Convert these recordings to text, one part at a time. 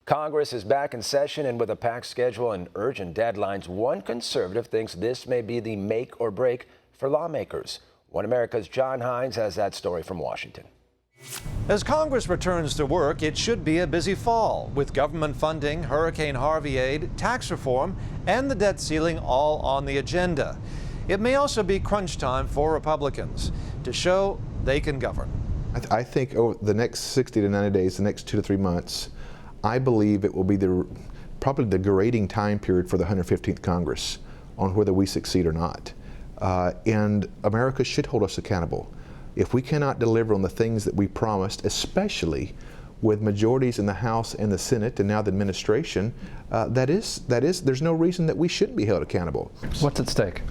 Congress is back in session, and with a packed schedule and urgent deadlines, one conservative thinks this may be the make or break for lawmakers. One America's John Hines has that story from Washington. As Congress returns to work, it should be a busy fall, with government funding, Hurricane Harvey aid, tax reform, and the debt ceiling all on the agenda. It may also be crunch time for Republicans to show they can govern. I think over the next 60 to 90 days, the next 2 to 3 months, I believe it will be probably the grading time period for the 115th Congress on whether we succeed or not. And America should hold us accountable. If we cannot deliver on the things that we promised, especially with majorities in the House and the Senate and now the administration, there's no reason that we shouldn't be held accountable. What's at stake?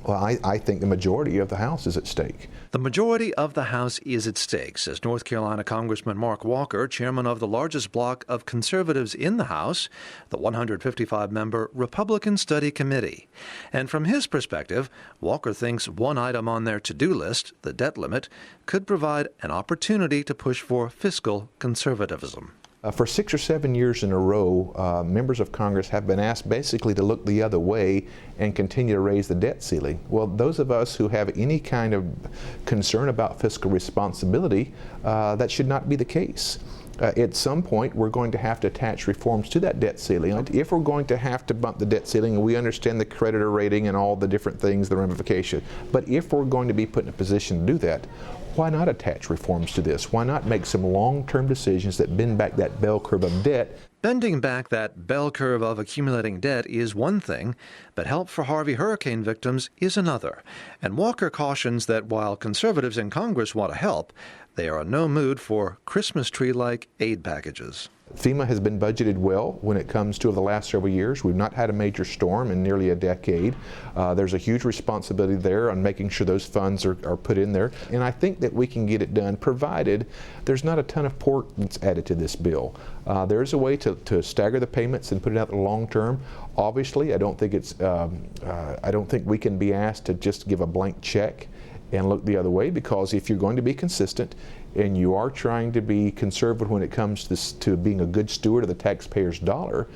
Well, I think the majority of the House is at stake. The majority of the House is at stake, says North Carolina Congressman Mark Walker, chairman of the largest bloc of conservatives in the House, the 155-member Republican Study Committee. And from his perspective, Walker thinks one item on their to-do list, the debt limit, could provide an opportunity to push for fiscal conservatism. For 6 or 7 years in a row, members of Congress have been asked basically to look the other way and continue to raise the debt ceiling. Well, those of us who have any kind of concern about fiscal responsibility, that should not be the case. At some point, we're going to have to attach reforms to that debt ceiling. If we're going to have to bump the debt ceiling, and we understand the creditor rating and all the different things, the ramification, but if we're going to be put in a position to do that, why not attach reforms to this? Why not make some long-term decisions that bend back that bell curve of debt? Bending back that bell curve of accumulating debt is one thing, but help for Harvey hurricane victims is another. And Walker cautions that while conservatives in Congress want to help, they are in no mood for Christmas tree-like aid packages. FEMA has been budgeted well when it comes to the last several years. We've not had a major storm in nearly a decade. There's a huge responsibility there on making sure those funds are put in there. And I think that we can get it done, provided there's not a ton of pork that's added to this bill. There is a way to stagger the payments and put it out in the long term. Obviously, I don't think we can be asked to just give a blank check and look the other way, because if you're going to be consistent and you are trying to be conservative when it comes to being a good steward of the taxpayer's dollar,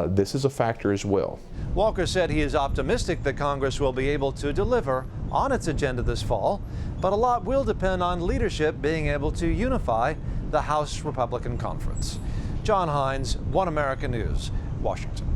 this is a factor as well. Walker said he is optimistic that Congress will be able to deliver on its agenda this fall, but a lot will depend on leadership being able to unify the House Republican Conference. John Hines, One America News, Washington.